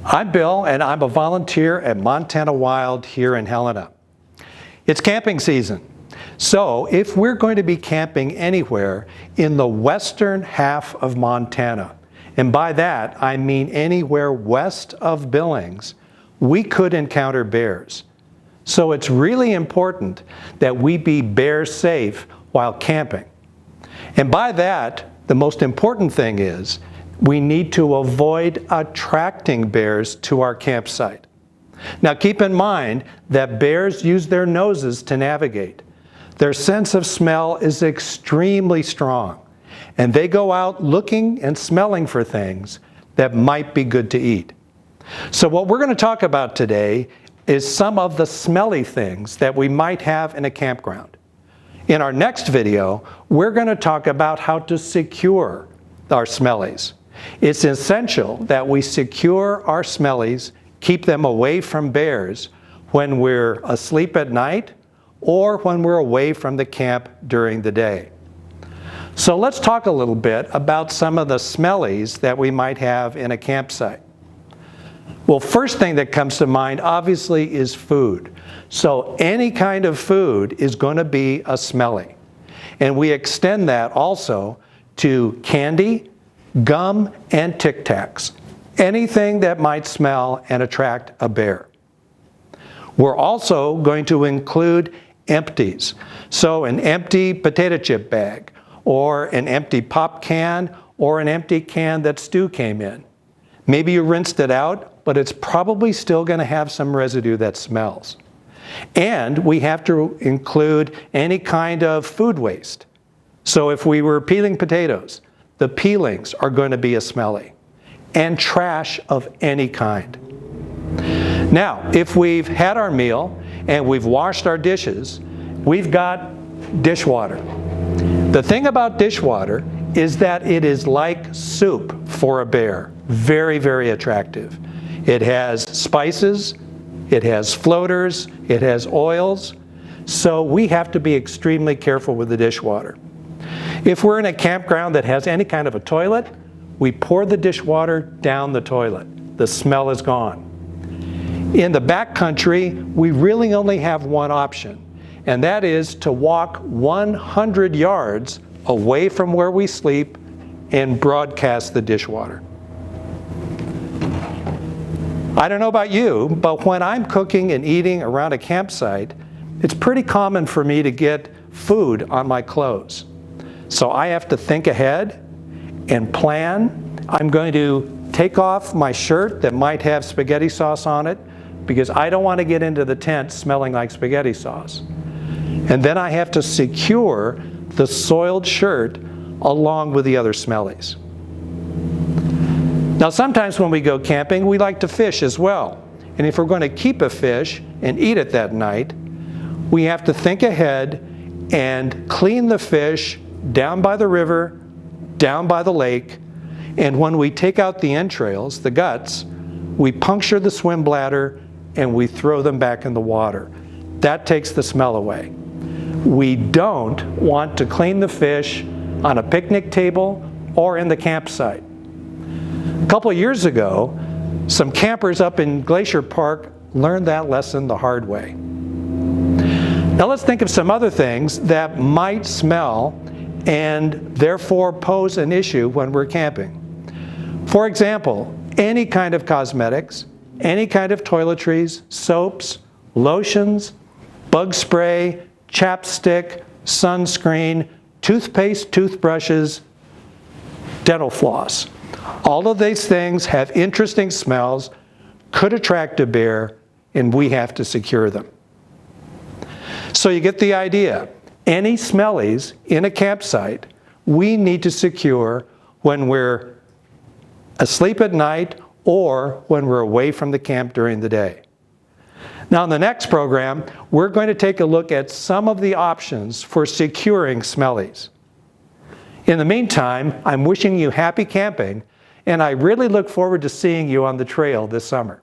I'm Bill, and I'm a volunteer at Montana Wild here in Helena. It's camping season, so if we're going to be camping anywhere in the western half of Montana, and by that I mean anywhere west of Billings, we could encounter bears. So it's really important that we be bear safe while camping. And by that, the most important thing is we need to avoid attracting bears to our campsite. Now keep in mind that bears use their noses to navigate. Their sense of smell is extremely strong, and they go out looking and smelling for things that might be good to eat. So what we're going to talk about today is some of the smelly things that we might have in a campground. In our next video, we're going to talk about how to secure our smellies. It's essential that we secure our smellies, keep them away from bears when we're asleep at night or when we're away from the camp during the day. So let's talk a little bit about some of the smellies that we might have in a campsite. Well, first thing that comes to mind obviously is food. So any kind of food is going to be a smelly. And we extend that also to candy, gum, and Tic Tacs. Anything that might smell and attract a bear. We're also going to include empties. So an empty potato chip bag, or an empty pop can, or an empty can that stew came in. Maybe you rinsed it out, but it's probably still going to have some residue that smells. And we have to include any kind of food waste. So if we were peeling potatoes, the peelings are going to be a smelly, and trash of any kind. Now, if we've had our meal and we've washed our dishes, we've got dishwater. The thing about dishwater is that it is like soup for a bear. Very, very attractive. It has spices, it has floaters, it has oils, so we have to be extremely careful with the dishwater. If we're in a campground that has any kind of a toilet, we pour the dishwater down the toilet. The smell is gone. In the backcountry, we really only have one option, and that is to walk 100 yards away from where we sleep and broadcast the dishwater. I don't know about you, but when I'm cooking and eating around a campsite, it's pretty common for me to get food on my clothes. So I have to think ahead and plan. I'm going to take off my shirt that might have spaghetti sauce on it because I don't want to get into the tent smelling like spaghetti sauce. And then I have to secure the soiled shirt along with the other smellies. Now sometimes when we go camping, we like to fish as well. And if we're going to keep a fish and eat it that night, we have to think ahead and clean the fish down by the river, down by the lake, and when we take out the entrails, the guts, we puncture the swim bladder and we throw them back in the water. That takes the smell away. We don't want to clean the fish on a picnic table or in the campsite. A couple of years ago, some campers up in Glacier Park learned that lesson the hard way. Now let's think of some other things that might smell and therefore pose an issue when we're camping. For example, any kind of cosmetics, any kind of toiletries, soaps, lotions, bug spray, chapstick, sunscreen, toothpaste, toothbrushes, dental floss. All of these things have interesting smells, could attract a bear, and we have to secure them. So you get the idea. Any smellies in a campsite, we need to secure when we're asleep at night or when we're away from the camp during the day. Now in the next program, we're going to take a look at some of the options for securing smellies. In the meantime, I'm wishing you happy camping, and I really look forward to seeing you on the trail this summer.